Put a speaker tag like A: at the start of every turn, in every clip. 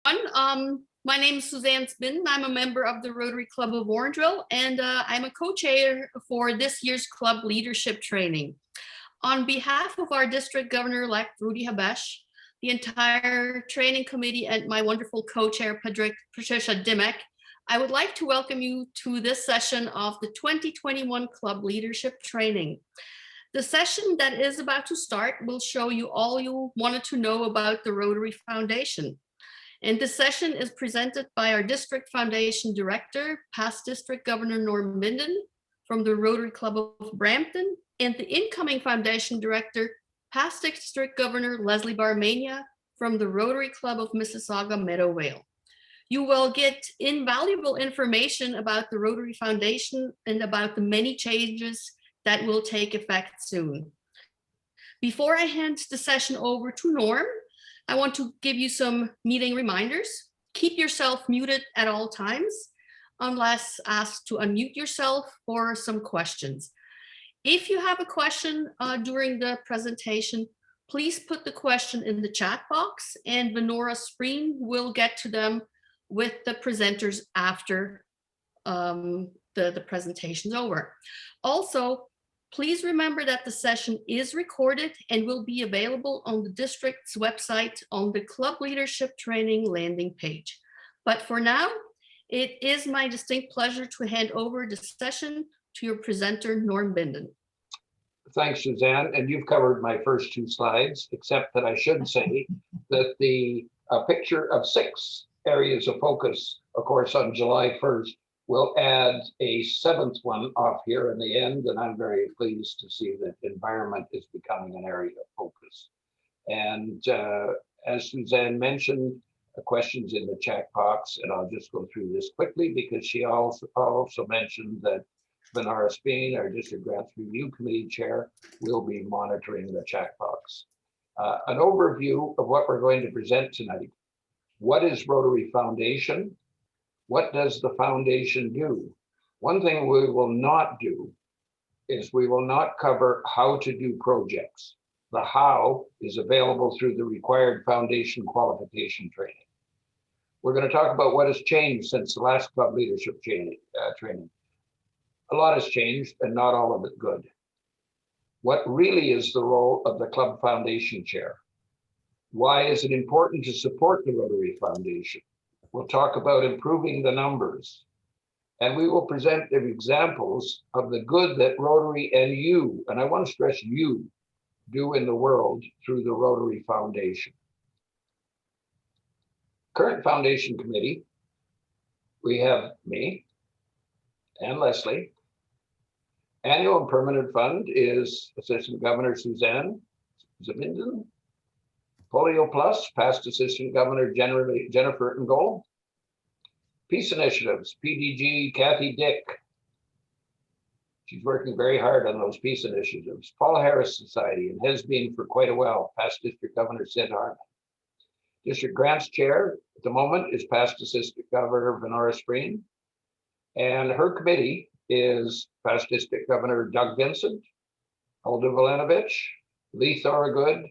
A: My name is Suzanne Spin. I'm a member of the Rotary Club of Orangeville, and I'm a co-chair for this year's club leadership training. On behalf of our district governor-elect, Rudy Habesh, the entire training committee, and my wonderful co-chair, Patricia Dimmock, I would like to welcome you to this session of the 2021 Club Leadership Training. The session that is about to start will show you all you wanted to know about the Rotary Foundation. And this session is presented by our District Foundation Director, past District Governor Norm Bindon from the Rotary Club of Brampton, and the incoming Foundation Director, past District Governor Leslie Barmania from the Rotary Club of Mississauga Meadowvale. You will get invaluable information about the Rotary Foundation and about the many changes that will take effect soon. Before I hand the session over to Norm, I want to give you some meeting reminders. Keep yourself muted at all times, unless asked to unmute yourself for some questions. If you have a question during the presentation, please put the question in the chat box and Venora Spreen will get to them with the presenters after the presentation's over. Also, please remember that the session is recorded and will be available on the district's website on the Club Leadership Training landing page. But for now, it is my distinct pleasure to hand over the session to your presenter, Norm Bindon.
B: Thanks, Suzanne. And you've covered my first two slides, except that I should say that the picture of 6 areas of focus, of course, on July 1st, we'll add a 7th one off here in the end, and I'm very pleased to see that environment is becoming an area of focus. And as Suzanne mentioned, questions in the chat box, and I'll just go through this quickly because she also mentioned that Venora Speen, our District Grants Review Committee Chair, will be monitoring the chat box. An overview of what we're going to present tonight. What is Rotary Foundation? What does the foundation do? One thing we will not do is we will not cover how to do projects. The how is available through the required foundation qualification training. We're going to talk about what has changed since the last club leadership training. A lot has changed and not all of it good. What really is the role of the club foundation chair? Why is it important to support the Rotary Foundation? We'll talk about improving the numbers, and we will present examples of the good that Rotary and you, and I want to stress you, do in the world through the Rotary Foundation. Current Foundation Committee, we have me and Leslie. Annual and Permanent Fund is Assistant Governor Suzanne Bindon. Polio Plus, past Assistant Governor Jennifer Ngol. Peace Initiatives, PDG Kathy Dick. She's working very hard on those peace initiatives. Paul Harris Society, and has been for quite a while, past District Governor Sid Harman. District Grants Chair at the moment is past Assistant Governor Venora Spreen. And her committee is past District Governor Doug Vincent, Hulda Valenovich, Lee Thorogood,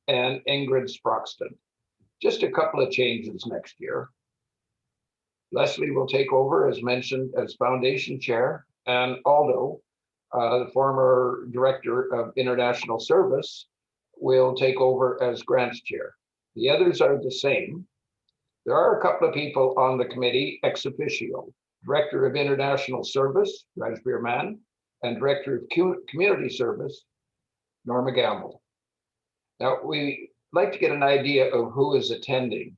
B: and Ingrid Sproxton. Just a couple of changes next year. Leslie will take over, as mentioned, as Foundation Chair, and Aldo, the former Director of International Service, will take over as Grants Chair. The others are the same. There are a couple of people on the committee ex officio. Director of International Service, Raj Birman, and Director of Community Service, Norma Gamble. Now, we like to get an idea of who is attending.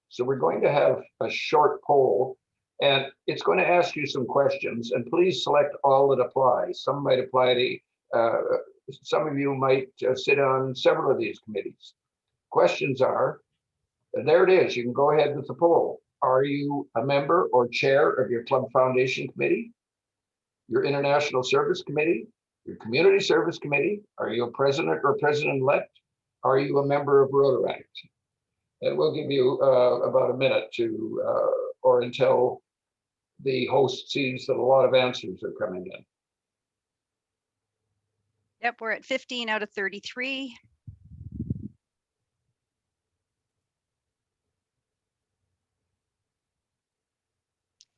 B: So we're going to have a short poll, and it's going to ask you some questions, and please select all that apply. Some might apply to, some of you might sit on several of these committees. Questions are, and there it is, you can go ahead with the poll. Are you a member or chair of your Club Foundation Committee, your International Service Committee, your Community Service Committee? Are you a president or president-elect? Are you a member of Rotaract? And we'll give you about a minute to, or until the host sees that a lot of answers are coming in.
C: Yep, we're at 15 out of 33.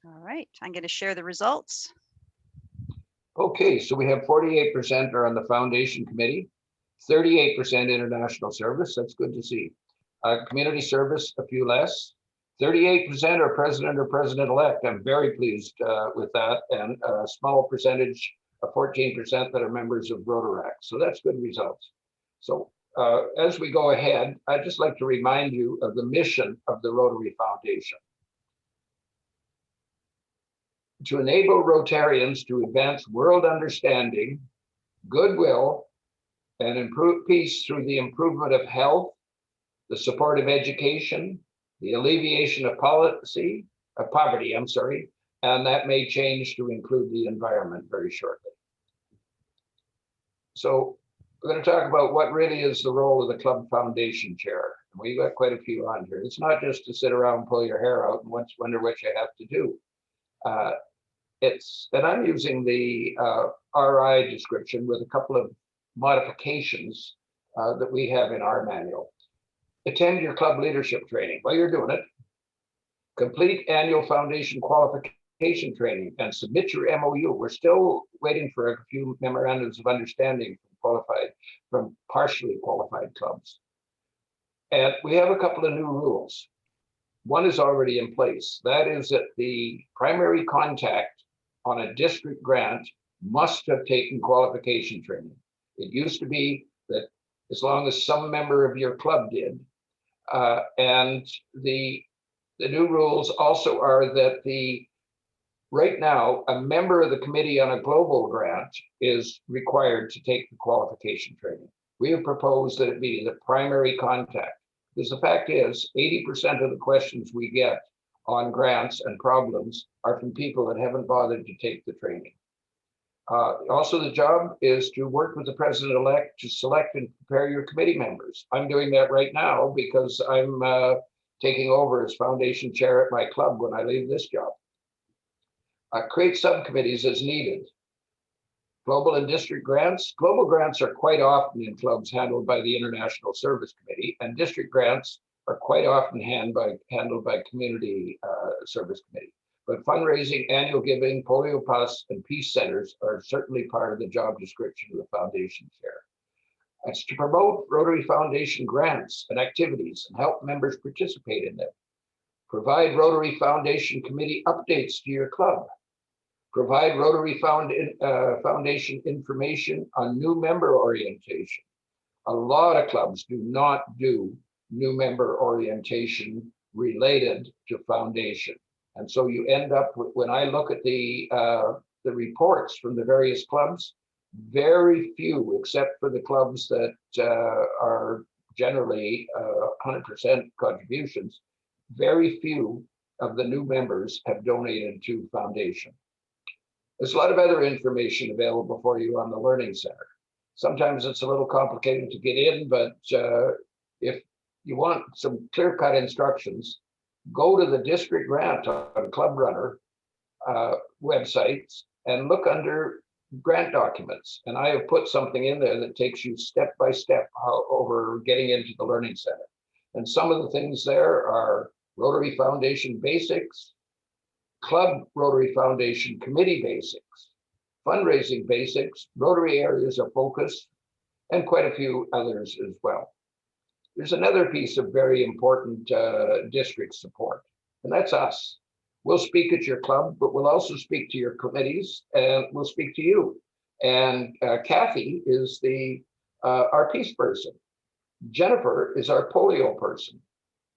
C: All right, I'm going to share the results.
B: Okay, so we have 48% are on the foundation committee, 38% international service. That's good to see. Community service, a few less. 38% are president or president-elect. I'm very pleased with that. And a small percentage, 14% that are members of Rotaract. So that's good results. So as we go ahead, I'd just like to remind you of the mission of the Rotary Foundation. To enable Rotarians to advance world understanding, goodwill, and improve peace through the improvement of health, the support of education, the alleviation of poverty, and that may change to include the environment very shortly. So we're going to talk about what really is the role of the club foundation chair. We've got quite a few on here. It's not just to sit around and pull your hair out and wonder what you have to do. And I'm using the RI description with a couple of modifications that we have in our manual. Attend your club leadership training. While you're doing it, complete annual foundation qualification training and submit your MOU. We're still waiting for a few memorandums of understanding from partially qualified clubs. And we have a couple of new rules. One is already in place. That is that the primary contact on a district grant must have taken qualification training. It used to be that as long as some member of your club did, and the new rules also are that right now, a member of the committee on a global grant is required to take the qualification training. We have proposed that it be the primary contact, because the fact is 80% of the questions we get on grants and problems are from people that haven't bothered to take the training. Also, the job is to work with the president-elect to select and prepare your committee members. I'm doing that right now because I'm taking over as foundation chair at my club when I leave this job. Create subcommittees as needed. Global and district grants. Global grants are quite often in clubs handled by the International Service Committee, and district grants are quite often handled by Community Service Committee. But fundraising, annual giving, polio plus, and peace centers are certainly part of the job description of the foundation chair. It's to promote Rotary Foundation grants and activities and help members participate in them. Provide Rotary Foundation committee updates to your club. Provide Rotary Foundation information on new member orientation. A lot of clubs do not do new member orientation related to foundation. And so you end up with, when I look at the reports from the various clubs, very few, except for the clubs that are generally 100% contributions, very few of the new members have donated to foundation. There's a lot of other information available for you on the Learning Center. Sometimes it's a little complicated to get in, but if you want some clear-cut instructions, go to the district grant on Club Runner websites and look under grant documents. And I have put something in there that takes you step by step over getting into the Learning Center. And some of the things there are Rotary Foundation basics, Club Rotary Foundation committee basics, fundraising basics, Rotary areas of focus, and quite a few others as well. There's another piece of very important district support, and that's us. We'll speak at your club, but we'll also speak to your committees, and we'll speak to you. And Kathy is our peace person. Jennifer is our polio person.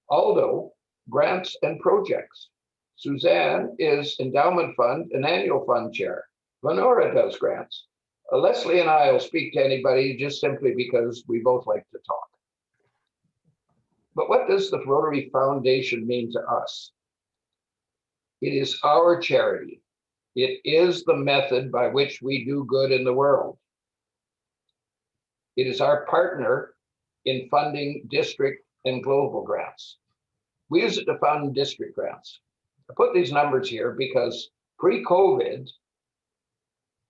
B: Aldo, grants and projects. Suzanne is endowment fund and annual fund chair. Lenora does grants. Leslie and I will speak to anybody just simply because we both like to talk. But what does the Rotary Foundation mean to us? It is our charity. It is the method by which we do good in the world. It is our partner in funding district and global grants. We use it to fund district grants. I put these numbers here because pre-COVID,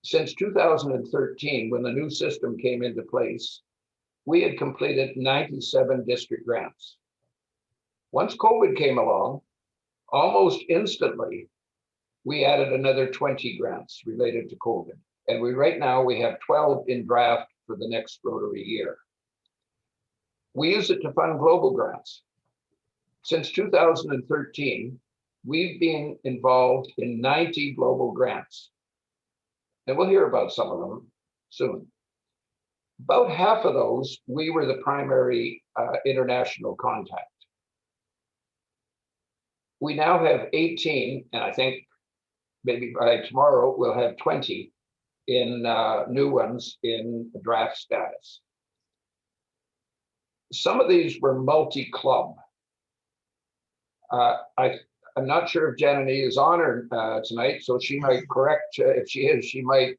B: since 2013, when the new system came into place, we had completed 97 district grants. Once COVID came along, almost instantly, we added another 20 grants related to COVID. And right now we have 12 in draft for the next Rotary year. We use it to fund global grants. Since 2013, we've been involved in 90 global grants. And we'll hear about some of them soon. About half of those, we were the primary international contact. We now have 18, and I think maybe by tomorrow we'll have 20 in new ones in draft status. Some of these were multi-club. I'm not sure if Janani is on tonight, so she might correct, if she is, she might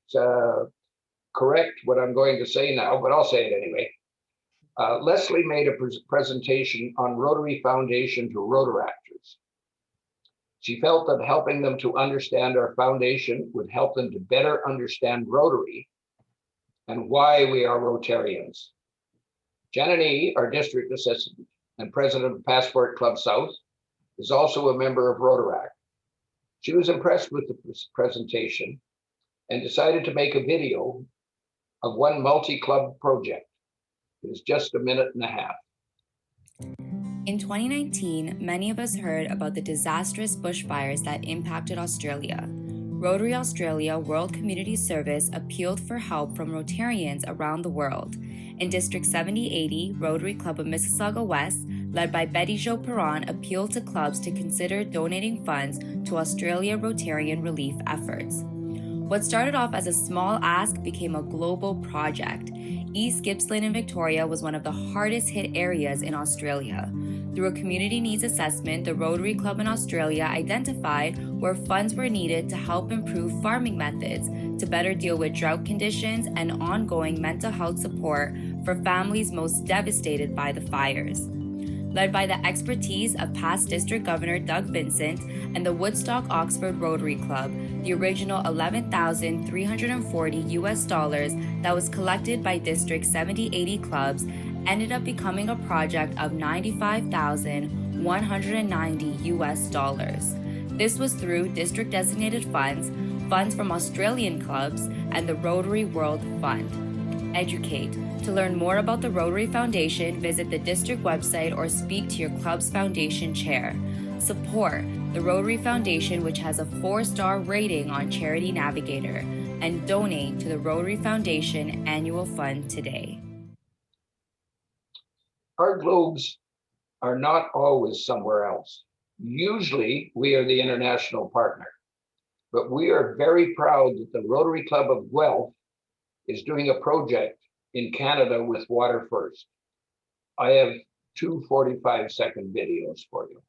B: correct what I'm going to say now, but I'll say it anyway. Leslie made a presentation on Rotary Foundation to Rotaractors. She felt that helping them to understand our foundation would help them to better understand Rotary and why we are Rotarians. Janani, our district assistant and president of Passport Club South, is also a member of Rotaract. She was impressed with the presentation and decided to make a video of one multi-club project. It is just a minute and a half.
D: In 2019, many of us heard about the disastrous bushfires that impacted Australia. Rotary Australia World Community Service appealed for help from Rotarians around the world. In District 7080, Rotary Club of Mississauga West, led by Betty Jo Perron, appealed to clubs to consider donating funds to Australia Rotarian relief efforts. What started off as a small ask became a global project. East Gippsland in Victoria was one of the hardest hit areas in Australia. Through a community needs assessment, the Rotary Club in Australia identified where funds were needed to help improve farming methods, to better deal with drought conditions and ongoing mental health support for families most devastated by the fires. Led by the expertise of past District Governor Doug Vincent and the Woodstock Oxford Rotary Club, the original $11,340 that was collected by District 7080 clubs ended up becoming a project of $95,190. This was through district designated funds, funds from Australian clubs, and the Rotary World Fund. Educate. To learn more about the Rotary Foundation, visit the district website or speak to your club's foundation chair. Support the Rotary Foundation, which has a 4-star rating on Charity Navigator, and donate to the Rotary Foundation Annual Fund today.
B: Our globes are not always somewhere else. Usually we are the international partner, but we are very proud that the Rotary Club of Guelph is doing a project in Canada with Water First. I have two 45-second videos for you.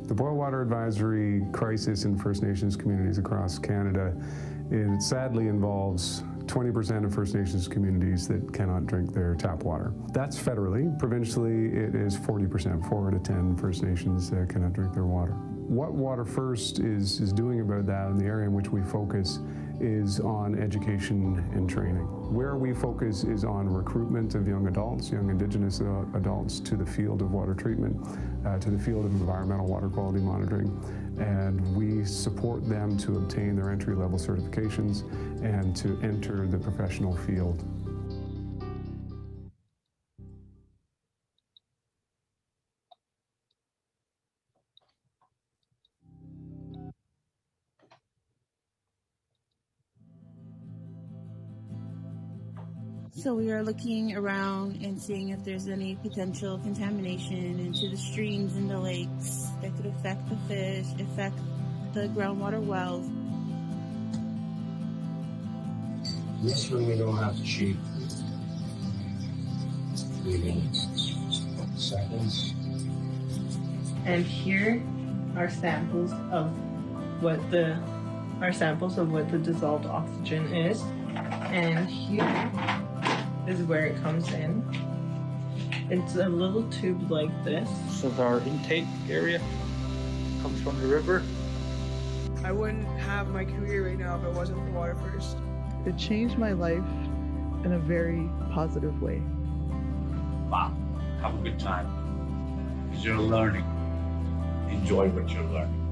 E: The Boil Water Advisory crisis in First Nations communities across Canada, it sadly involves 20% of First Nations communities that cannot drink their tap water. That's federally. Provincially, it is 40%, 4 out of 10 First Nations cannot drink their water. What Water First is doing about that, and the area in which we focus, is on education and training. Where we focus is on recruitment of young adults, young Indigenous adults, to the field of water treatment, to the field of environmental water quality monitoring, and we support them to obtain their entry-level certifications and to enter the professional field.
F: So we are looking around and seeing if there's any potential contamination into the streams and the lakes that could affect the fish, affect the groundwater wells.
G: This one we don't have to cheat. 3 seconds.
H: And here are samples of what the dissolved oxygen is. And here is where it comes in. It's a little tube like this.
I: This is our intake area. Comes from the river.
J: I wouldn't have my career right now if it wasn't for Water First.
K: It changed my life in a very positive way.
L: Wow, have a good time. Because you're learning. Enjoy what you're learning.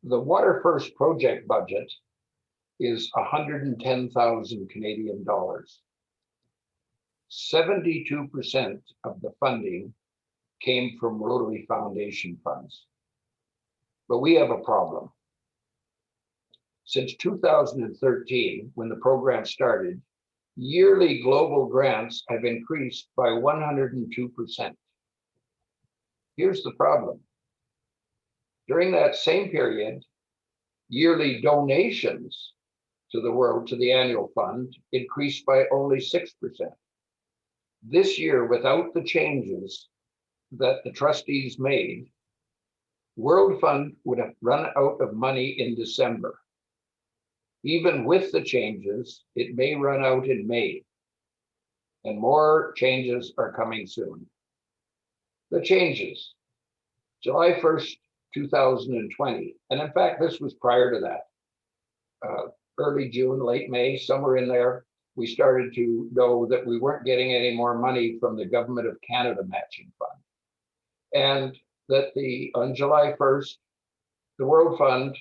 B: The Water First project budget is 110,000 Canadian dollars. 72% of the funding came from Rotary Foundation funds. But we have a problem. Since 2013, when the program started, yearly global grants have increased by 102%. Here's the problem. During that same period, yearly donations to the annual fund increased by only 6%. This year, without the changes that the trustees made, World Fund would have run out of money in December. Even with the changes, it may run out in May, and more changes are coming soon. The changes, July 1st, 2020, and in fact, this was prior to that. Early June, late May, somewhere in there, we started to know that we weren't getting any more money from the Government of Canada Matching Fund. And that on July 1st, the World Fund,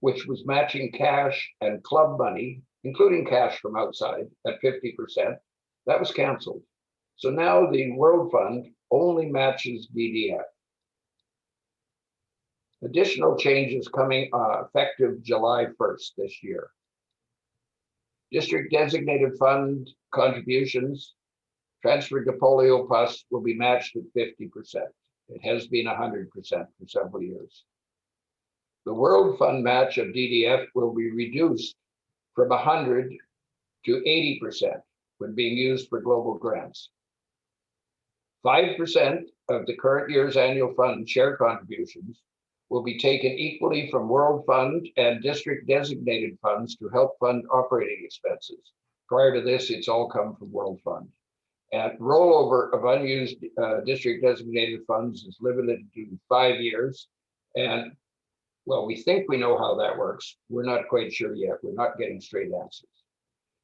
B: which was matching cash and club money, including cash from outside at 50%, that was canceled. So now the World Fund only matches DDF. Additional changes coming effective July 1st this year. District designated fund contributions transferred to Polio Plus will be matched at 50%. It has been 100% for several years. The World Fund match of DDF will be reduced from 100 to 80% when being used for global grants. 5% of the current year's annual fund share contributions will be taken equally from World Fund and district designated funds to help fund operating expenses. Prior to this, it's all come from World Fund. And rollover of unused district designated funds is limited to 5 years. And well, we think we know how that works. We're not quite sure yet. We're not getting straight answers.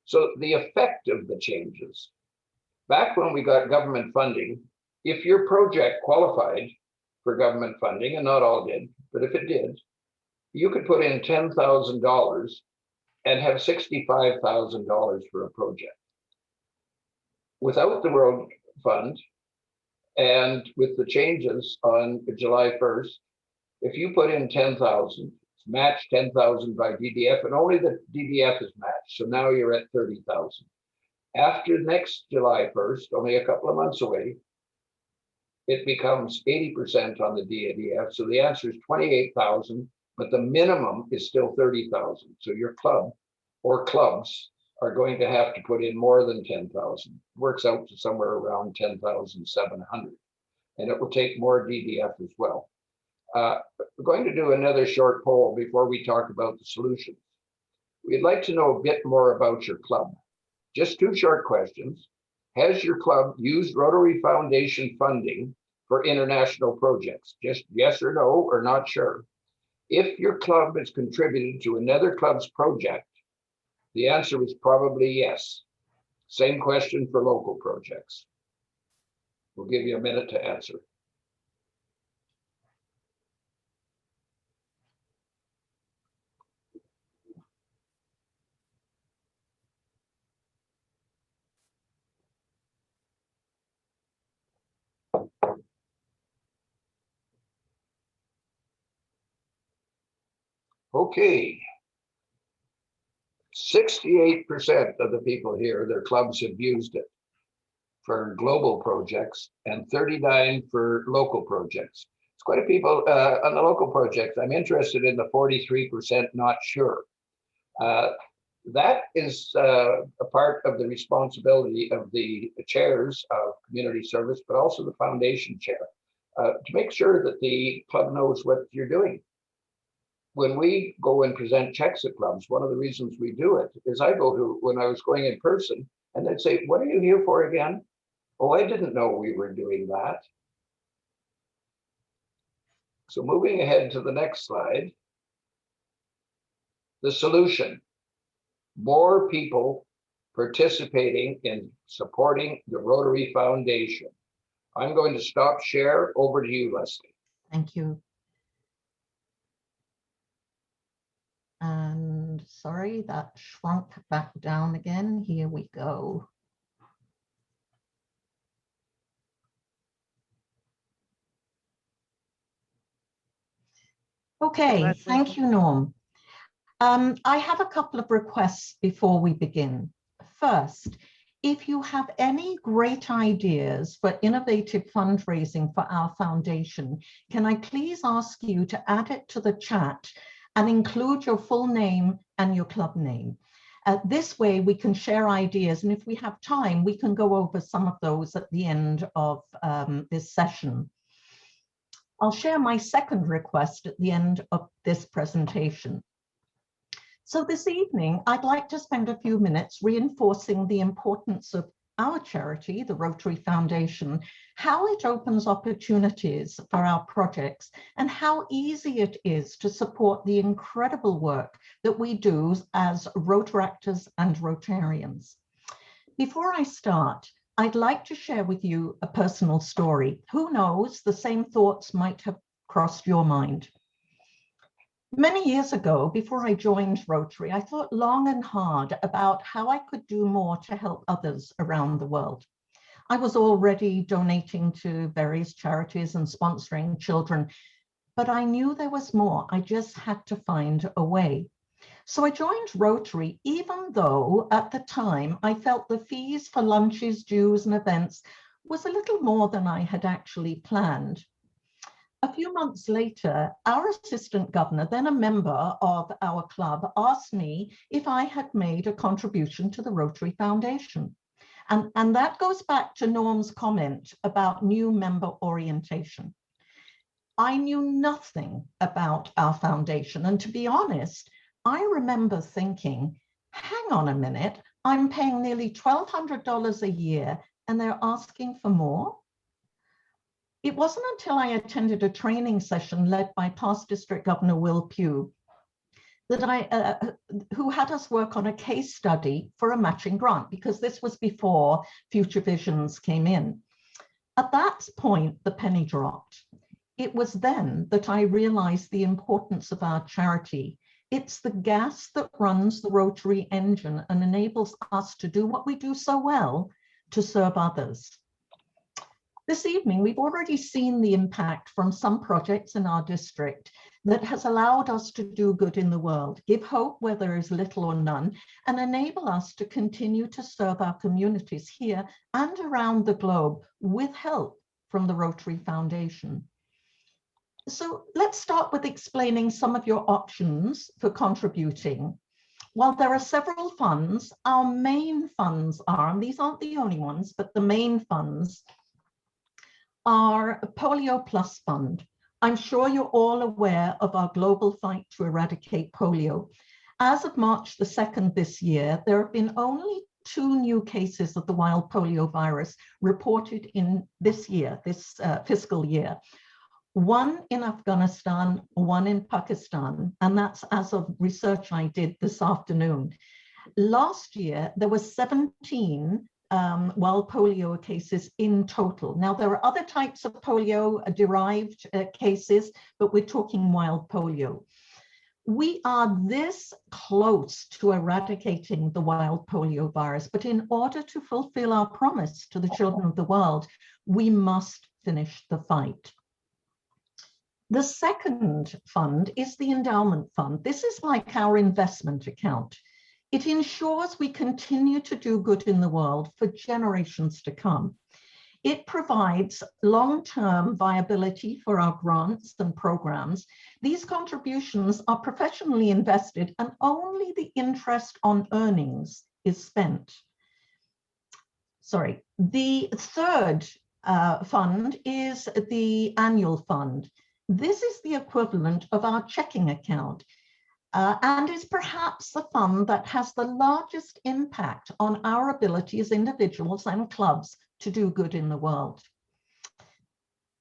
B: So the effect of the changes, back when we got government funding, if your project qualified for government funding, and not all did, but if it did, you could put in $10,000 and have $65,000 for a project. Without the World Fund and with the changes on July 1st, if you put in 10,000, it's matched 10,000 by DDF, and only the DDF is matched. So now you're at 30,000. After next July 1st, only a couple of months away, it becomes 80% on the DDF. So the answer is 28,000, but the minimum is still 30,000. So your club or clubs are going to have to put in more than 10,000. Works out to somewhere around 10,700. And it will take more DDF as well. We're going to do another short poll before we talk about the solutions. We'd like to know a bit more about your club. Just 2 short questions. Has your club used Rotary Foundation funding for international projects? Just yes or no, or not sure. If your club has contributed to another club's project, the answer is probably yes. Same question for local projects. We'll give you a minute to answer. Okay. 68% of the people here, their clubs have used it for global projects and 39 for local projects. It's quite a people on the local projects. I'm interested in the 43% not sure. That is a part of the responsibility of the chairs of community service, but also the foundation chair, to make sure that the club knows what you're doing. When we go and present checks at clubs, one of the reasons we do it is I go to, when I was going in person, and they'd say, what are you here for again? Oh, I didn't know we were doing that. So moving ahead to the next slide, the solution. More people participating in supporting the Rotary Foundation. I'm going to stop share. Over to you, Leslie.
M: Thank you. And sorry, that shrunk back down again. Here we go. Okay, thank you, Norm. I have a couple of requests before we begin. First, if you have any great ideas for innovative fundraising for our foundation, can I please ask you to add it to the chat and include your full name and your club name? This way we can share ideas, and if we have time, we can go over some of those at the end of this session. I'll share my second request at the end of this presentation. So this evening, I'd like to spend a few minutes reinforcing the importance of our charity, the Rotary Foundation, how it opens opportunities for our projects, and how easy it is to support the incredible work that we do as Rotaractors and Rotarians. Before I start, I'd like to share with you a personal story. Who knows, the same thoughts might have crossed your mind. Many years ago, before I joined Rotary, I thought long and hard about how I could do more to help others around the world. I was already donating to various charities and sponsoring children, but I knew there was more. I just had to find a way. So I joined Rotary, even though at the time I felt the fees for lunches, dues, and events was a little more than I had actually planned. A few months later, our assistant governor, then a member of our club, asked me if I had made a contribution to the Rotary Foundation. And that goes back to Norm's comment about new member orientation. I knew nothing about our foundation, and to be honest, I remember thinking, hang on a minute, I'm paying nearly $1,200 a year and they're asking for more? It wasn't until I attended a training session led by past District Governor Will Pugh that who had us work on a case study for a matching grant, because this was before Future Visions came in. At that point, the penny dropped. It was then that I realized the importance of our charity. It's the gas that runs the Rotary engine and enables us to do what we do so well, to serve others. This evening, we've already seen the impact from some projects in our district that has allowed us to do good in the world, give hope where there is little or none, and enable us to continue to serve our communities here and around the globe with help from the Rotary Foundation. So let's start with explaining some of your options for contributing. While there are several funds, our main funds are, and these aren't the only ones, but the main funds are Polio Plus Fund. I'm sure you're all aware of our global fight to eradicate polio. As of March the 2nd this year, there have been only 2 new cases of the wild polio virus reported in this year, this fiscal year. One in Afghanistan, one in Pakistan, and that's as of research I did this afternoon. Last year, there were 17 wild polio cases in total. Now, there are other types of polio-derived cases, but we're talking wild polio. We are this close to eradicating the wild polio virus, but in order to fulfill our promise to the children of the world, we must finish the fight. The second fund is the endowment fund. This is like our investment account. It ensures we continue to do good in the world for generations to come. It provides long-term viability for our grants and programs. These contributions are professionally invested and only the interest on earnings is spent. Sorry, the third fund is the annual fund. This is the equivalent of our checking account. And is perhaps the fund that has the largest impact on our ability as individuals and clubs to do good in the world.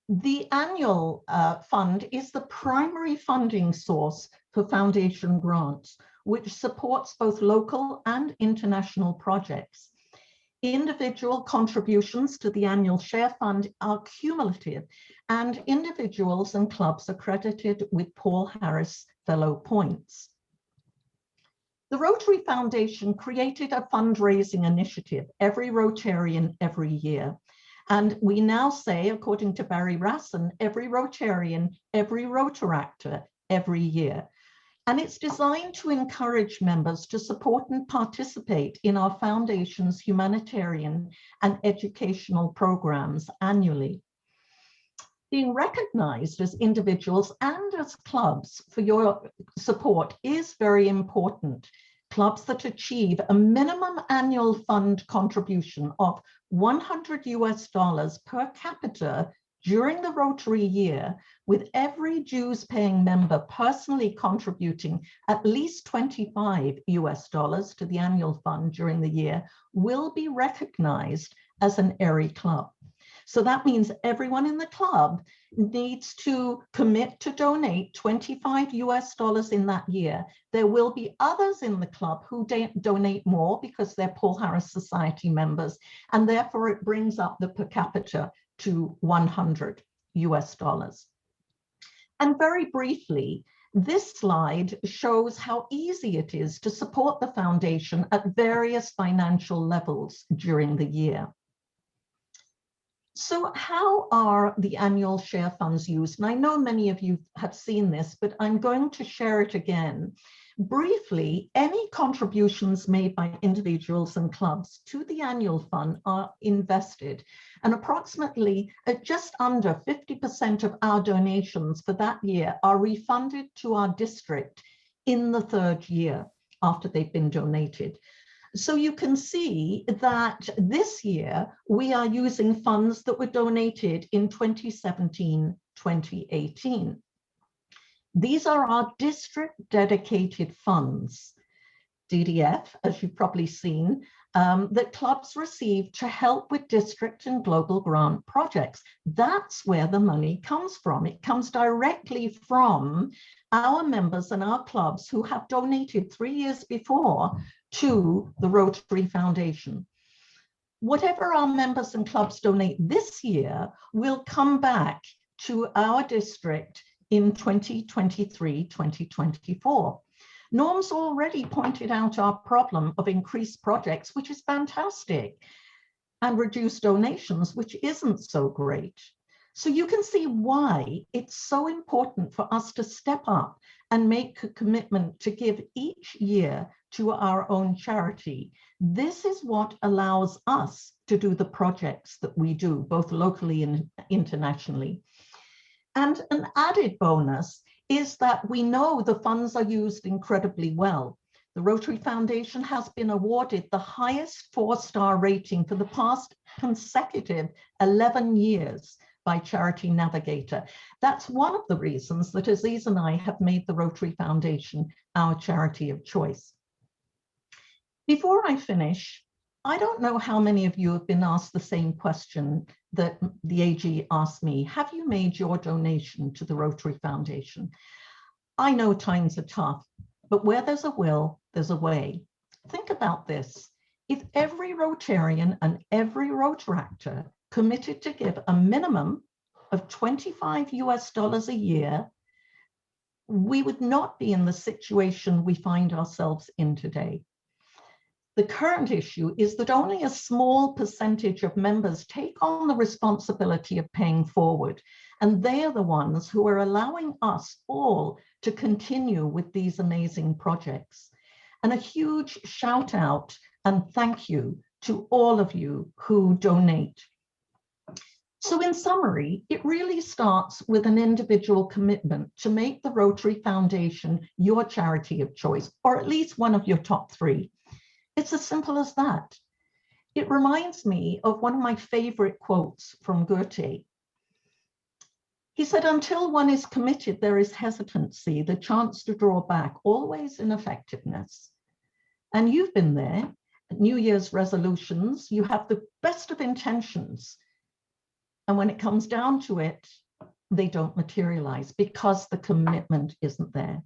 M: The annual fund is the primary funding source for foundation grants, which supports both local and international projects. Individual contributions to the annual share fund are cumulative, and individuals and clubs are credited with Paul Harris Fellow points. The Rotary Foundation created a fundraising initiative, every Rotarian every year. And we now say, according to Barry Rasson, every Rotarian, every Rotaractor every year. And it's designed to encourage members to support and participate in our foundation's humanitarian and educational programs annually. Being recognized as individuals and as clubs for your support is very important. Clubs that achieve a minimum annual fund contribution of $100 per capita during the Rotary year, with every dues-paying member personally contributing at least $25 to the annual fund during the year, will be recognized as an ERI club. So that means everyone in the club needs to commit to donate $25 in that year. There will be others in the club who donate more because they're Paul Harris Society members, and therefore it brings up the per capita to $100. And very briefly, this slide shows how easy it is to support the foundation at various financial levels during the year. So how are the annual share funds used? And I know many of you have seen this, but I'm going to share it again. Briefly, any contributions made by individuals and clubs to the annual fund are invested, and approximately just under 50% of our donations for that year are refunded to our district in the third year after they've been donated. So you can see that this year we are using funds that were donated in 2017, 2018. These are our district dedicated funds, DDF, as you've probably seen, that clubs receive to help with district and global grant projects. That's where the money comes from. It comes directly from our members and our clubs who have donated 3 years before to the Rotary Foundation. Whatever our members and clubs donate this year will come back to our district in 2023, 2024. Norm's already pointed out our problem of increased projects, which is fantastic, and reduced donations, which isn't so great. So you can see why it's so important for us to step up and make a commitment to give each year to our own charity. This is what allows us to do the projects that we do, both locally and internationally. And an added bonus is that we know the funds are used incredibly well. The Rotary Foundation has been awarded the highest 4-star rating for the past consecutive 11 years by Charity Navigator. That's one of the reasons that Aziz and I have made the Rotary Foundation our charity of choice. Before I finish, I don't know how many of you have been asked the same question that the AG asked me. Have you made your donation to the Rotary Foundation? I know times are tough, but where there's a will, there's a way. Think about this. If every Rotarian and every Rotaractor committed to give a minimum of $25 a year, we would not be in the situation we find ourselves in today. The current issue is that only a small percentage of members take on the responsibility of paying forward, and they are the ones who are allowing us all to continue with these amazing projects. And a huge shout out and thank you to all of you who donate. So in summary, it really starts with an individual commitment to make the Rotary Foundation your charity of choice, or at least one of your top 3. It's as simple as that. It reminds me of one of my favorite quotes from Goethe. He said, until one is committed, there is hesitancy, the chance to draw back, always ineffectiveness. And you've been there. New Year's resolutions, you have the best of intentions. And when it comes down to it, they don't materialize because the commitment isn't there.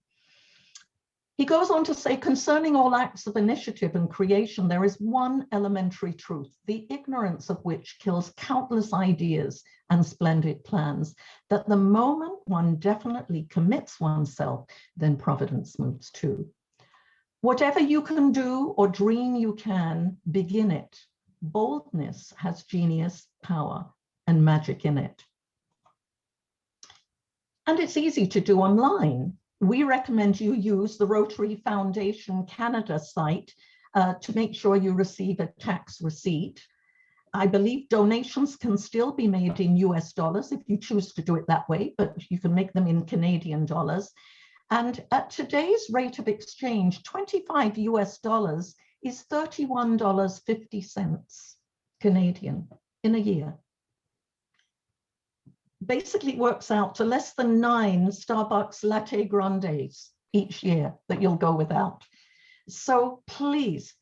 M: He goes on to say, concerning all acts of initiative and creation, there is one elementary truth, the ignorance of which kills countless ideas and splendid plans, that the moment one definitely commits oneself, then providence moves too. Whatever you can do or dream you can, begin it. Boldness has genius, power, and magic in it. And it's easy to do online. We recommend you use the Rotary Foundation Canada site to make sure you receive a tax receipt. I believe donations can still be made in US dollars if you choose to do it that way, but you can make them in Canadian dollars. And at today's rate of exchange, 25 US dollars is $31.50 Canadian in a year. Basically works out to less than 9 Starbucks latte grandes each year that you'll go without. So please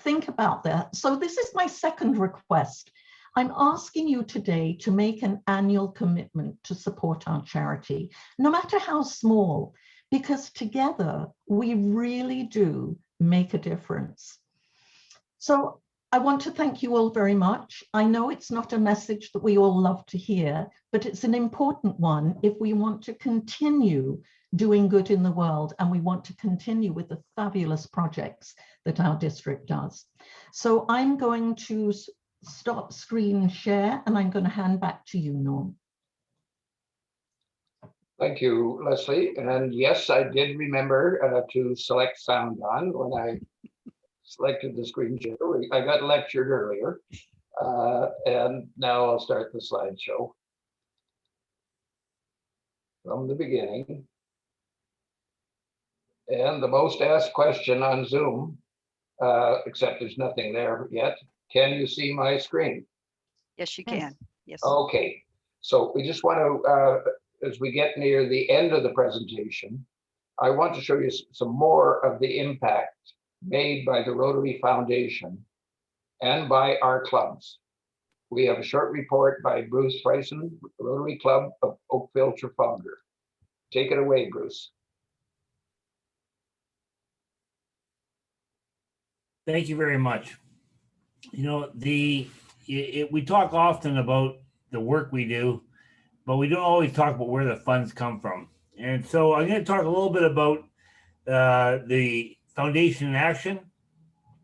M: think about that. So this is my second request. I'm asking you today to make an annual commitment to support our charity, no matter how small, because together we really do make a difference. So I want to thank you all very much. I know it's not a message that we all love to hear, but it's an important one if we want to continue doing good in the world and we want to continue with the fabulous projects that our district does. So I'm going to stop screen share and I'm going to hand back to you, Norm.
B: Thank you, Leslie. And yes, I did remember to select sound on when I selected the screen share. I got lectured earlier. And now I'll start the slideshow from the beginning. And the most asked question on Zoom, except there's nothing there yet. Can you see my screen?
C: Yes, you can. Yes.
B: Okay. So we just want to, as we get near the end of the presentation, I want to show you some more of the impact made by the Rotary Foundation and by our clubs. We have a short report by Bruce Friesen, Rotary Club of Oakville, Trafalgar. Take it away, Bruce.
N: Thank you very much. You know, we talk often about the work we do, but we don't always talk about where the funds come from. And so I'm going to talk a little bit about the foundation in action.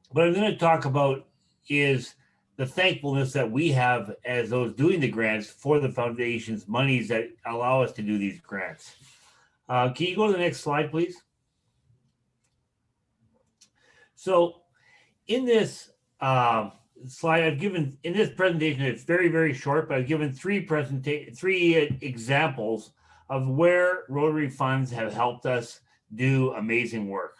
N: What I'm going to talk about is the thankfulness that we have as those doing the grants for the foundation's monies that allow us to do these grants. Can you go to the next slide, please? So in this slide, I've given, in this presentation, it's very, very short, but I've given three examples of where Rotary funds have helped us do amazing work.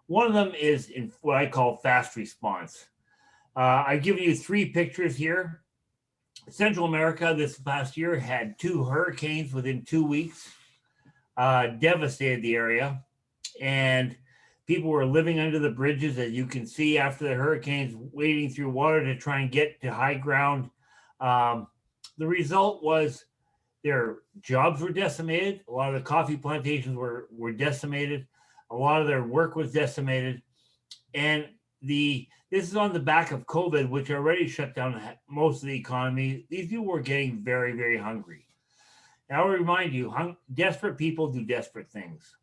N: One of them is in what I call fast response. I've given you 3 pictures here. Central America this past year had 2 hurricanes within 2 weeks, devastated the area, and people were living under the bridges, as you can see, after the hurricanes, wading through water to try and get to high ground. The result was their jobs were decimated. A lot of the coffee plantations were decimated. A lot of their work was decimated. And this is on the back of COVID, which already shut down most of the economy. These people were getting very, very hungry. And I'll remind you, desperate people do desperate things.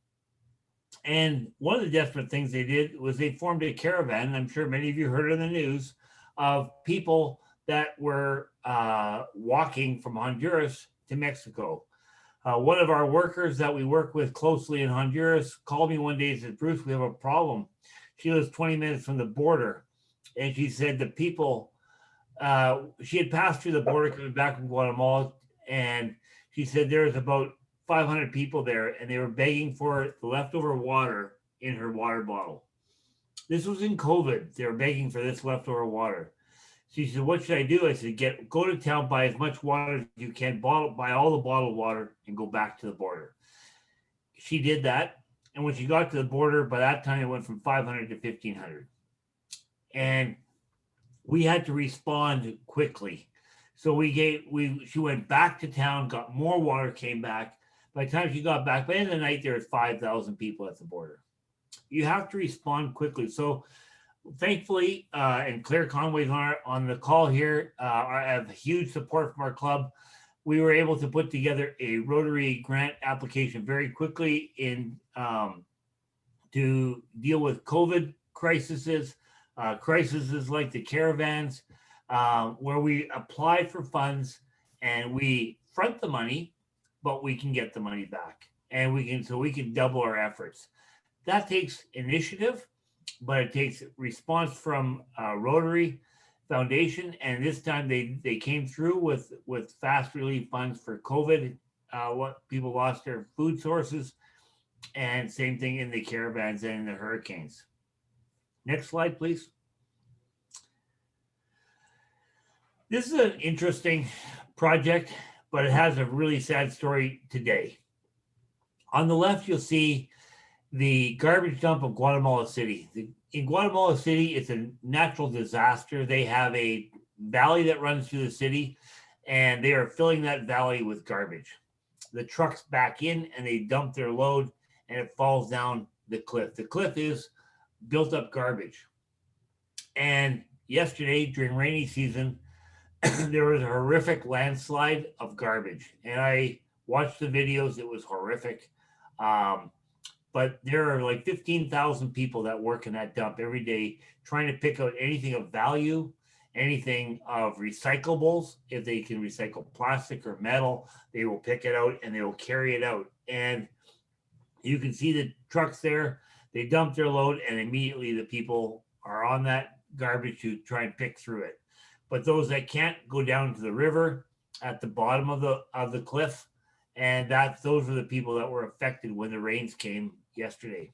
N: And one of the desperate things they did was they formed a caravan, and I'm sure many of you heard in the news, of people that were walking from Honduras to Mexico. One of our workers that we work with closely in Honduras called me one day and said, Bruce, we have a problem. She lives 20 minutes from the border. And she said the people, she had passed through the border coming back from Guatemala. And she said there was about 500 people there and they were begging for the leftover water in her water bottle. This was in COVID. They were begging for this leftover water. She said, what should I do? I said, go to town, buy as much water as you can, buy all the bottled water and go back to the border. She did that. And when she got to the border, by that time it went from 500 to 1,500. And we had to respond quickly. So she went back to town, got more water, came back. By the time she got back, by the end of the night, there was 5,000 people at the border. You have to respond quickly. So thankfully, and Claire Conway's on the call here, I have huge support from our club. We were able to put together a Rotary grant application very quickly in to deal with COVID crises like the caravans, where we apply for funds and we front the money, but we can get the money back, and we can double our efforts. That takes initiative, but it takes response from Rotary Foundation, and this time they came through with fast relief funds for COVID. What people lost their food sources, and same thing in the caravans and in the hurricanes. Next slide, please. This is an interesting project, but it has a really sad story today. On the left, you'll see the garbage dump of Guatemala City. In Guatemala City, it's a natural disaster. They have a valley that runs through the city, and they are filling that valley with garbage. The trucks back in and they dump their load, and it falls down the cliff. The cliff is built up garbage. And yesterday, during rainy season, there was a horrific landslide of garbage. And I watched the videos. It was horrific. But there are like 15,000 people that work in that dump every day trying to pick out anything of value, anything of recyclables. If they can recycle plastic or metal, they will pick it out and they will carry it out. And you can see the trucks there. They dump their load, and immediately the people are on that garbage to try and pick through it. But those that can't go down to the river at the bottom of the cliff, and those were the people that were affected when the rains came yesterday.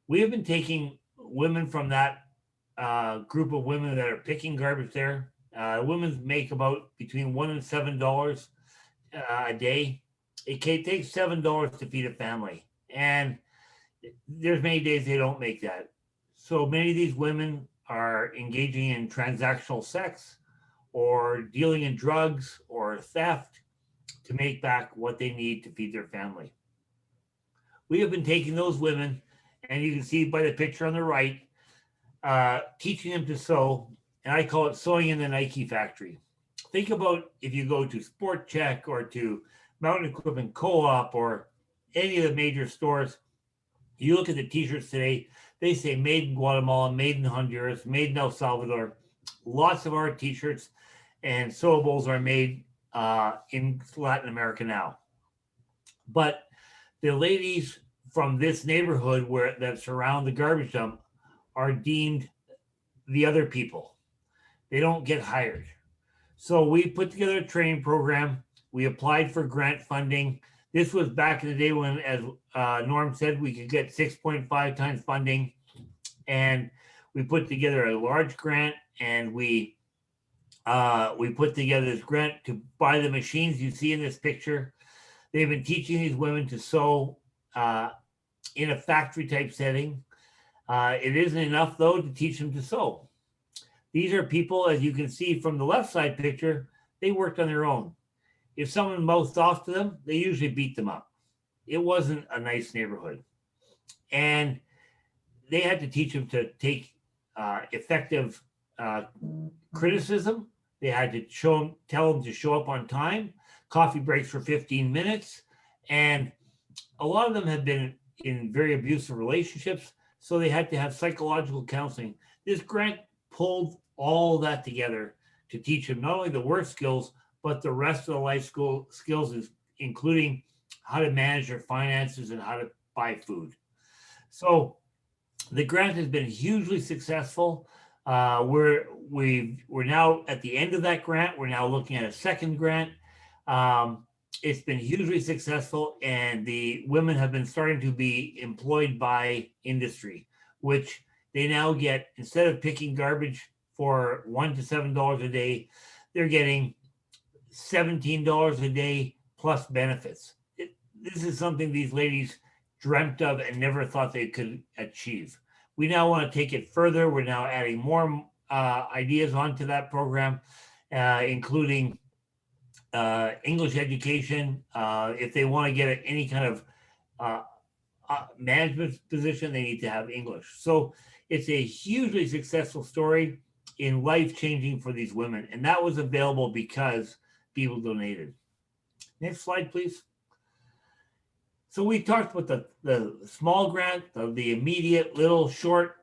N: We have been taking women from that group of women that are picking garbage there. Women make about between $1 and $7 a day. It takes $7 to feed a family, and there's many days they don't make that. So many of these women are engaging in transactional sex or dealing in drugs or theft to make back what they need to feed their family. We have been taking those women, and you can see by the picture on the right, teaching them to sew, and I call it sewing in the Nike factory. Think about if you go to Sport Check or to Mountain Equipment Co-op or any of the major stores, you look at the t-shirts today, they say made in Guatemala, made in Honduras, made in El Salvador. Lots of our t-shirts and sewables are made in Latin America now. But the ladies from this neighborhood that surround the garbage dump are deemed the other people. They don't get hired. So we put together a training program. We applied for grant funding. This was back in the day when, as Norm said, we could get 6.5 times funding. And we put together a large grant, and we put together this grant to buy the machines you see in this picture. They've been teaching these women to sew in a factory type setting. It isn't enough, though, to teach them to sew. These are people, as you can see from the left side picture, they worked on their own. If someone mouthed off to them, they usually beat them up. It wasn't a nice neighborhood. And they had to teach them to take effective criticism. They had to tell them to show up on time, coffee breaks for 15 minutes. And a lot of them have been in very abusive relationships, so they had to have psychological counseling. This grant pulled all that together to teach them not only the work skills, but the rest of the life skills, including how to manage their finances and how to buy food. So the grant has been hugely successful. We're now at the end of that grant. We're now looking at a second grant. It's been hugely successful, and the women have been starting to be employed by industry, which they now get, instead of picking garbage for $1 to $7 a day, they're getting $17 a day plus benefits. This is something these ladies dreamt of and never thought they could achieve. We now want to take it further. We're now adding more ideas onto that program, including English education. If they want to get any kind of management position, they need to have English. So it's a hugely successful story in life-changing for these women. And that was available because people donated. Next slide, please. So we talked with the small grant, the immediate little short,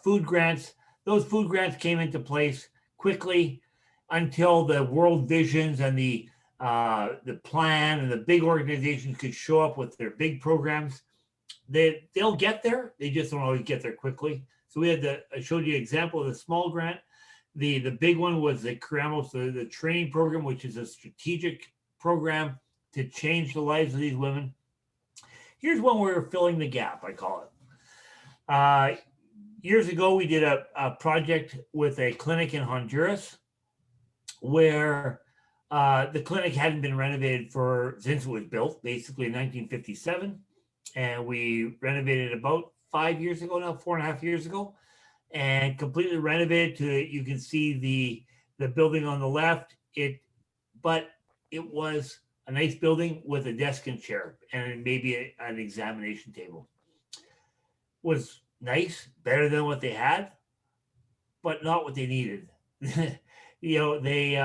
N: food grants. Those food grants came into place quickly until the world visions and the plan and the big organizations could show up with their big programs. They'll get there. They just don't always get there quickly. So we had I showed you an example of the small grant. The big one was the CRAMOS, the training program, which is a strategic program to change the lives of these women. Here's one where we're filling the gap, I call it. Years ago, we did a project with a clinic in Honduras where the clinic hadn't been renovated since it was built, basically in 1957. And we renovated about 5 years ago now, 4.5 years ago, and completely renovated you can see the building on the left. But it was a nice building with a desk and chair and maybe an examination table. Was nice, better than what they had, but not what they needed. They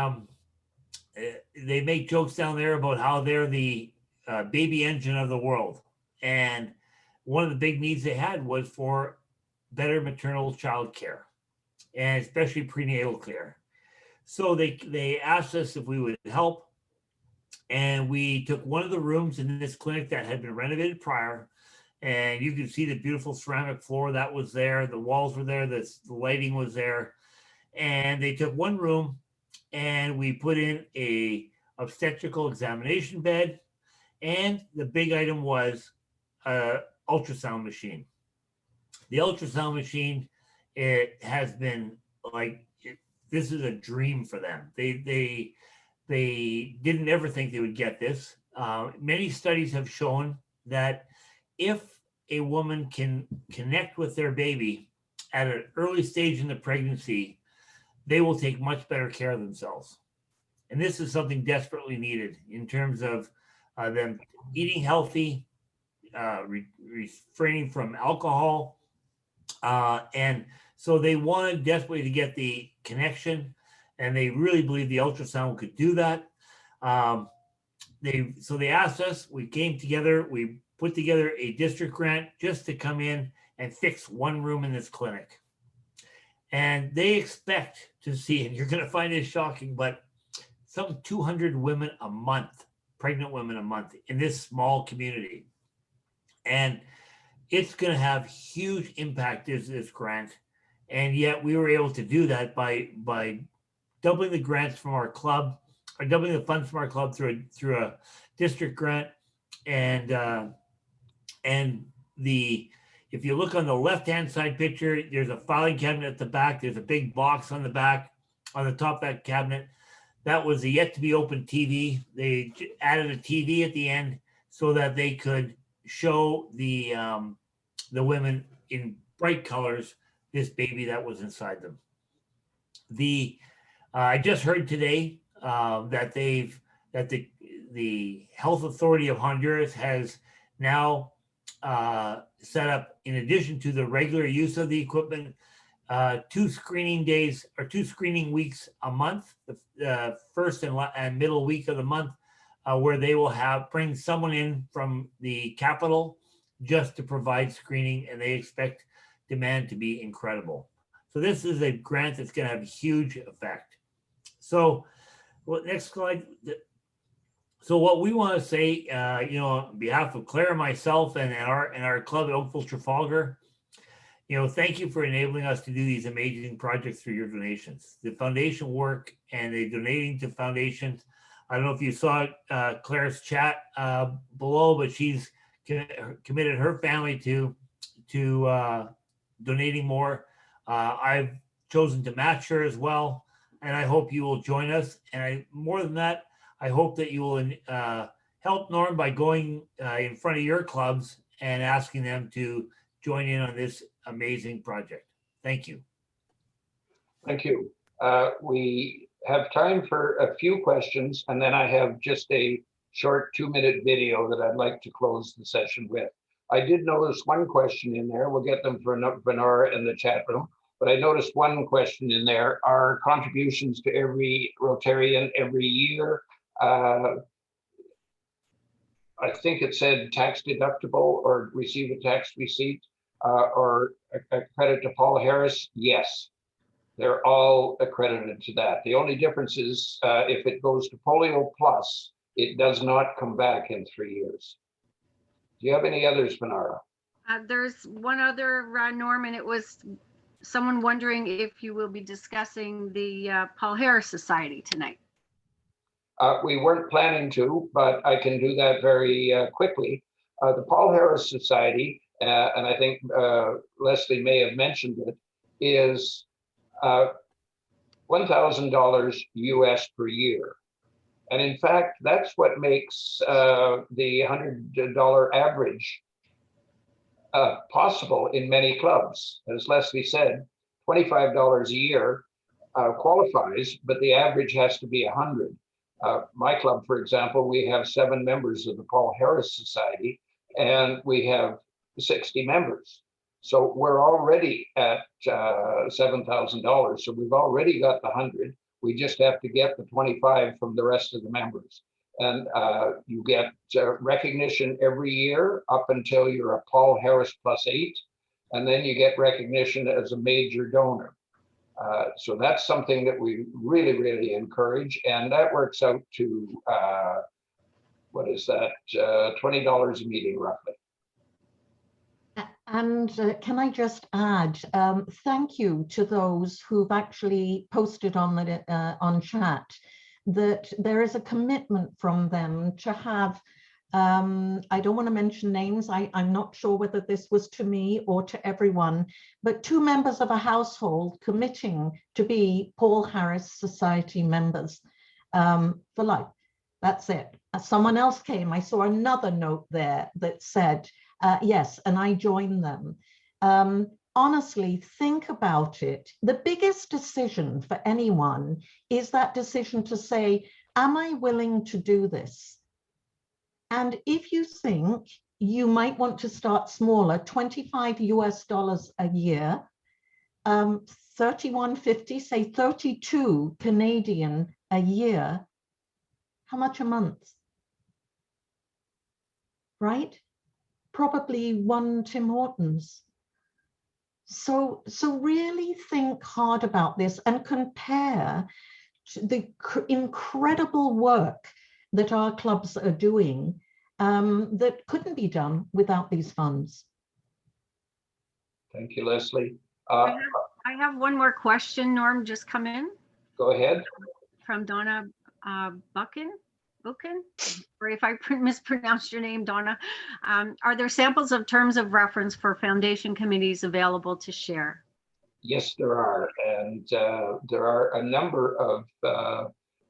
N: make jokes down there about how they're the baby engine of the world. And one of the big needs they had was for better maternal child care, and especially prenatal care. So they asked us if we would help. And we took one of the rooms in this clinic that had been renovated prior. And you can see the beautiful ceramic floor that was there. The walls were there. The lighting was there. And they took one room and we put in a obstetrical examination bed. And the big item was an ultrasound machine. The ultrasound machine, it has been this is a dream for them. They didn't ever think they would get this. Many studies have shown that if a woman can connect with their baby at an early stage in the pregnancy, they will take much better care of themselves. And this is something desperately needed in terms of them eating healthy, refraining from alcohol. And so they wanted desperately to get the connection, and they really believe the ultrasound could do that. So they asked us, we came together, we put together a district grant just to come in and fix one room in this clinic. And they expect to see, and you're going to find it shocking, but some 200 women a month, pregnant women a month in this small community. And it's going to have huge impact, this grant. And yet we were able to do that by doubling the grants from our club, or doubling the funds from our club through a district grant. And if you look on the left-hand side picture, there's a filing cabinet at the back. There's a big box on the back, on the top of that cabinet. That was a yet to be open TV. They added a TV at the end so that they could show the women in bright colors this baby that was inside them. I just heard today that the Health Authority of Honduras has now set up, in addition to the regular use of the equipment, 2 screening days or 2 screening weeks a month, the first and middle week of the month, where they will bring someone in from the capital just to provide screening, and they expect demand to be incredible. So this is a grant that's going to have a huge effect. So, next slide. So what we want to say, on behalf of Claire and myself and our club, Oakville Trafalgar, thank you for enabling us to do these amazing projects through your donations. The foundation work and the donating to foundations. I don't know if you saw Claire's chat below, but she's committed her family to donating more. I've chosen to match her as well, and I hope you will join us. And more than that, I hope that you will help Norm by going in front of your clubs and asking them to join in on this amazing project. Thank you.
B: Thank you. We have time for a few questions, and then I have just a short 2-minute video that I'd like to close the session with. I did notice one question in there. We'll get them for Benora in the chat room. But I noticed one question in there. Are contributions to every Rotarian every year I think it said tax deductible or receive a tax receipt or a credit to Paul Harris. Yes, they're all accredited to that. The only difference is if it goes to Polio Plus, it does not come back in 3 years. Do you have any others, Benara?
O: There's one other, Norm, and it was someone wondering if you will be discussing the Paul Harris Society tonight.
B: We weren't planning to, but I can do that very quickly. The Paul Harris Society, and I think Leslie may have mentioned it, is $1,000 US per year. And in fact, that's what makes the $100 average possible in many clubs. As Leslie said, $25 a year qualifies, but the average has to be 100. My club, for example, we have 7 members of the Paul Harris Society, and we have 60 members. So we're already at $7,000. So we've already got the 100. We just have to get the 25 from the rest of the members. And you get recognition every year up until you're a Paul Harris +8. And then you get recognition as a major donor. So that's something that we really, really encourage. And that works out to, what is that, $20 a meeting roughly.
M: And can I just add, thank you to those who've actually posted on the on chat that there is a commitment from them to have, I don't want to mention names, I'm not sure whether this was to me or to everyone, but 2 members of a household committing to be Paul Harris Society members for life. That's it. Someone else came, I saw another note there that said, yes, and I joined them. Honestly, think about it. The biggest decision for anyone is that decision to say, am I willing to do this? And if you think you might want to start smaller, $25 US a year, 31.50, say 32 Canadian a year, how much a month? Right? Probably 1 Tim Hortons. So really think hard about this and compare the incredible work that our clubs are doing that couldn't be done without these funds.
B: Thank you, Leslie.
O: I have one more question, Norm, just come in.
B: Go ahead.
O: From Donna Buchan, or if I mispronounced your name, Donna. Are there samples of terms of reference for foundation committees available to share?
B: Yes, there are. And there are a number of,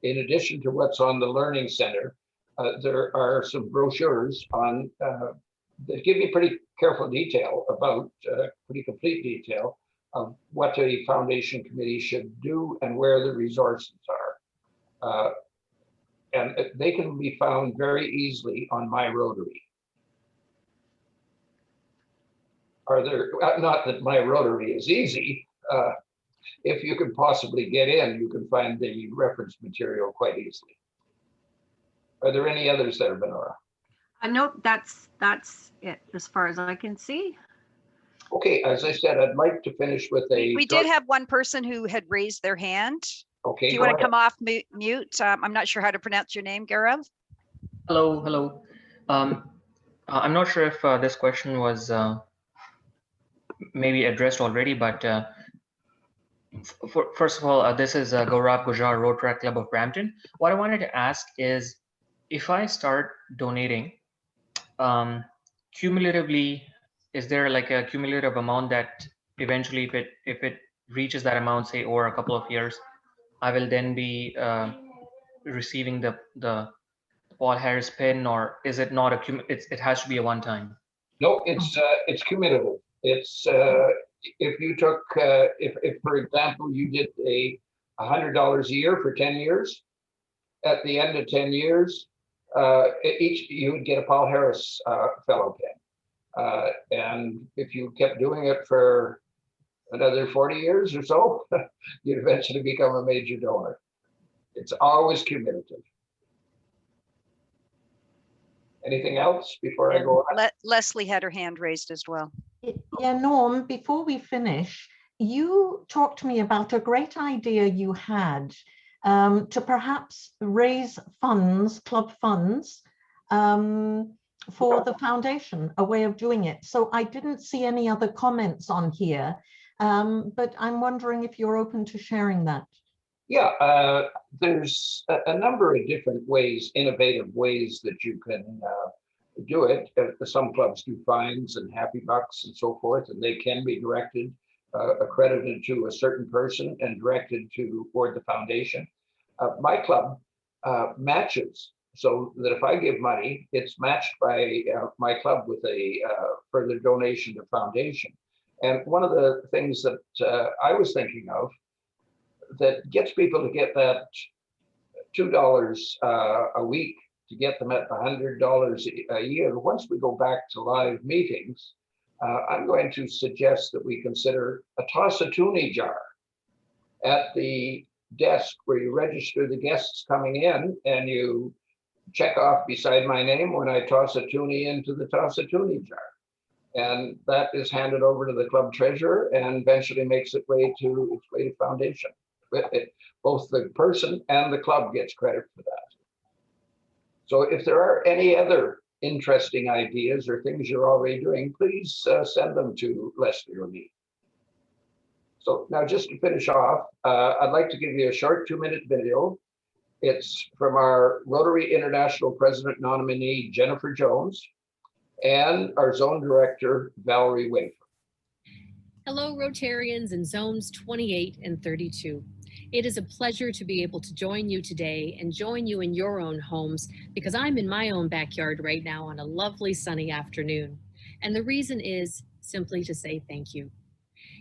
B: in addition to what's on the Learning Center, there are some brochures on that give you pretty careful detail about, pretty complete detail of what a foundation committee should do and where the resources are. And they can be found very easily on My Rotary. Are there, not that My Rotary is easy, if you can possibly get in, you can find the reference material quite easily. Are there any others there, Benora?
O: Nope, that's it as far as I can see.
B: Okay, as I said, I'd like to finish with a...
C: We did have one person who had raised their hand.
B: Okay,
C: do you want to come off mute? I'm not sure how to pronounce your name, Gaurav.
P: Hello. I'm not sure if this question was maybe addressed already, but first of all, this is Gaurav Gujar, Rotary Club of Brampton. What I wanted to ask is, if I start donating, cumulatively, is there like a cumulative amount that eventually, if it reaches that amount, say over a couple of years, I will then be receiving the Paul Harris pin, or is it not it has to be a one-time?
B: No, it's cumulative. It's if you took if for example you did $100 a year for 10 years, at the end of 10 years, each you would get a Paul Harris fellow pin, and if you kept doing it for another 40 years or so, you'd eventually become a major donor. It's always cumulative. Anything else before I go on?
C: Leslie had her hand raised as well.
M: Yeah, Norm, before we finish, you talked to me about a great idea you had to perhaps raise funds, club funds, for the foundation, a way of doing it. So I didn't see any other comments on here, but I'm wondering if you're open to sharing that.
B: Yeah, there's a number of different ways, innovative ways that you can do it. Some clubs do fines and happy bucks and so forth, and they can be directed, accredited to a certain person and directed toward the foundation. My club matches, so that if I give money, it's matched by my club with a further donation to foundation. And one of the things that I was thinking of that gets people to get that $2 a week to get them at the $100 a year. Once we go back to live meetings, I'm going to suggest that we consider a toss-a-toonie jar at the desk where you register the guests coming in, and you check off beside my name when I toss a toonie into the toss-a-toonie jar. And that is handed over to the club treasurer and eventually makes its way to foundation. Both the person and the club gets credit for that. So if there are any other interesting ideas or things you're already doing, please send them to Leslie or me. So now, just to finish off, I'd like to give you a short 2-minute video. It's from our Rotary International President nominee, Jennifer Jones, and our Zone Director, Valerie Wafer.
Q: Hello, Rotarians in Zones 28 and 32. It is a pleasure to be able to join you today and join you in your own homes, because I'm in my own backyard right now on a lovely sunny afternoon. And the reason is simply to say thank you.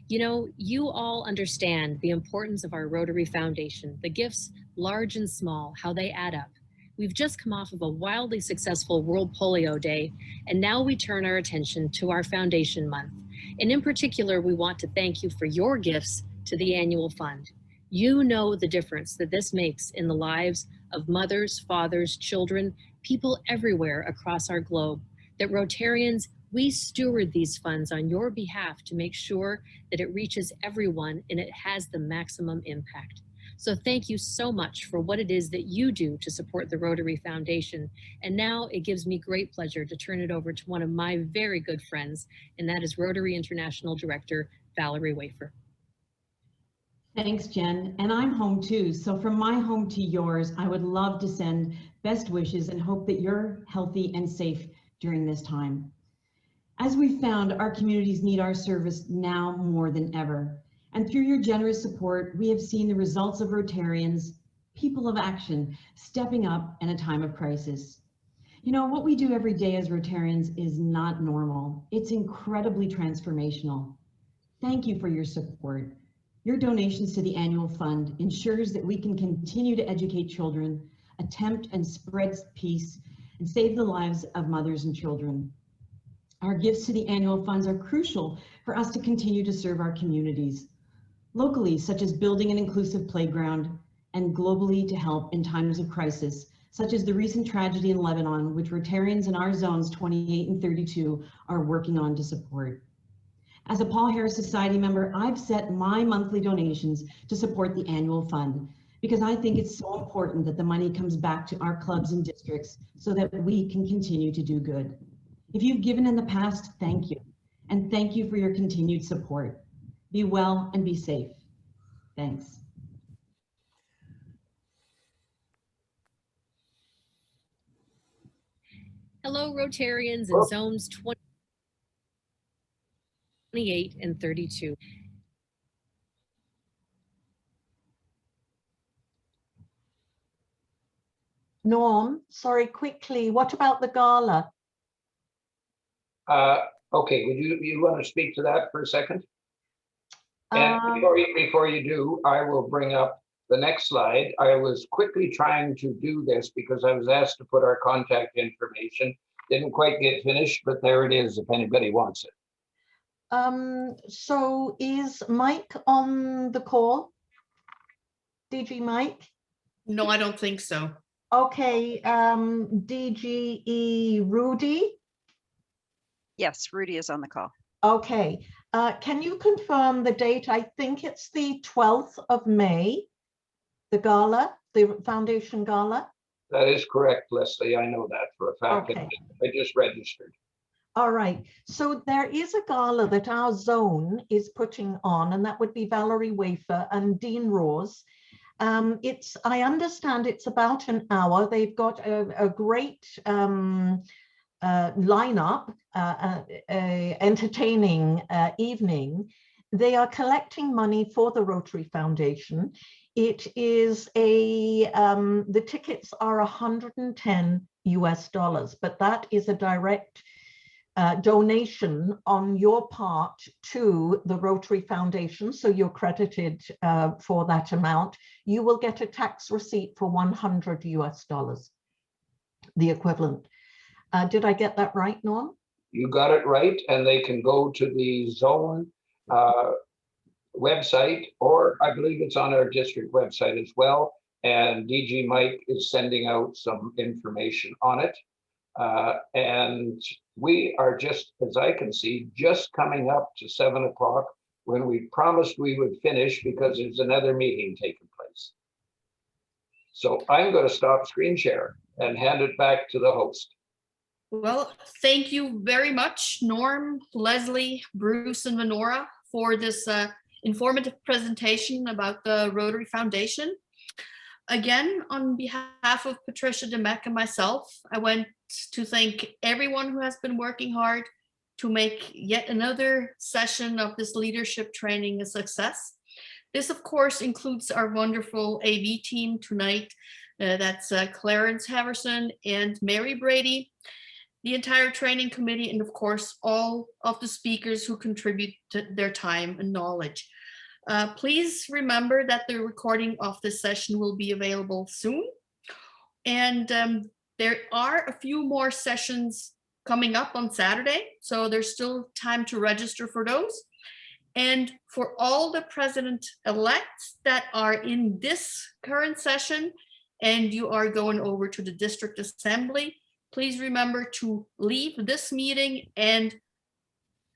Q: You know, you all understand the importance of our Rotary Foundation, the gifts, large and small, how they add up. We've just come off of a wildly successful World Polio Day, and now we turn our attention to our Foundation Month. And in particular, we want to thank you for your gifts to the annual fund. You know the difference that this makes in the lives of mothers, fathers, children, people everywhere across our globe, that Rotarians, we steward these funds on your behalf to make sure that it reaches everyone and it has the maximum impact. So thank you so much for what it is that you do to support the Rotary Foundation. And now it gives me great pleasure to turn it over to one of my very good friends, and that is Rotary International Director, Valerie Wafer.
R: Thanks, Jen. And I'm home too. So from my home to yours, I would love to send best wishes and hope that you're healthy and safe during this time. As we found, our communities need our service now more than ever. And through your generous support, we have seen the results of Rotarians, people of action, stepping up in a time of crisis. You know, what we do every day as Rotarians is not normal. It's incredibly transformational. Thank you for your support. Your donations to the annual fund ensures that we can continue to educate children, attempt and spread peace, and save the lives of mothers and children. Our gifts to the annual funds are crucial for us to continue to serve our communities, locally, such as building an inclusive playground, and globally to help in times of crisis, such as the recent tragedy in Lebanon, which Rotarians in our zones 28 and 32 are working on to support. As a Paul Harris Society member, I've set my monthly donations to support the annual fund because I think it's so important that the money comes back to our clubs and districts so that we can continue to do good. If you've given in the past, thank you. And thank you for your continued support. Be well and be safe. Thanks.
Q: Hello, Rotarians in Zones 28 and 32.
M: Norm, sorry, quickly, what about the gala?
B: Okay, would you want to speak to that for a second? And before you do, I will bring up the next slide. I was quickly trying to do this because I was asked to put our contact information. Didn't quite get finished, but there it is if anybody wants it.
M: So is Mike on the call? DG Mike?
A: No, I don't think so.
M: Okay, DGE Rudy.
C: Yes, Rudy is on the call.
M: Okay, can you confirm the date? I think it's the 12th of May, the gala, the foundation gala.
B: That is correct, Leslie. I know that for a fact.
M: Okay.
B: I just registered.
M: All right, so there is a gala that our zone is putting on, and that would be Valerie Wafer and Dean Rose. I understand it's about an hour. They've got a great lineup, entertaining evening. They are collecting money for the Rotary Foundation. It is the tickets are $110 US, but that is a direct donation on your part to the Rotary Foundation, so you're credited for that amount. You will get a tax receipt for $100 US, the equivalent. Did I get that right, Norm?
B: You got it right, and they can go to the zone website, or I believe it's on our district website as well, and DG Mike is sending out some information on it. And we are just, as I can see, just coming up to 7 o'clock when we promised we would finish because there's another meeting taking place. So I'm going to stop screen share and hand it back to the host.
A: Well, thank you very much, Norm, Leslie, Bruce, and Venora, for this informative presentation about the Rotary Foundation. Again, on behalf of Patricia DeMeck and myself, I want to thank everyone who has been working hard to make yet another session of this leadership training a success. This, of course, includes our wonderful AV team tonight. That's Clarence Haverson and Mary Brady, the entire training committee, and of course, all of the speakers who contribute to their time and knowledge. Please remember that the recording of this session will be available soon. And there are a few more sessions coming up on Saturday, so there's still time to register for those. And for all the president-elects that are in this current session and you are going over to the district assembly, please remember to leave this meeting and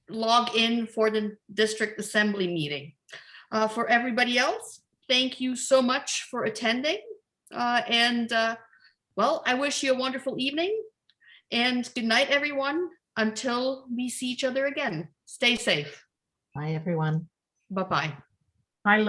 A: log in for the district assembly meeting. For everybody else, thank you so much for attending. Well, I wish you a wonderful evening and good night, everyone, until we see each other again. Stay safe.
M: Bye, everyone.
A: Bye-bye.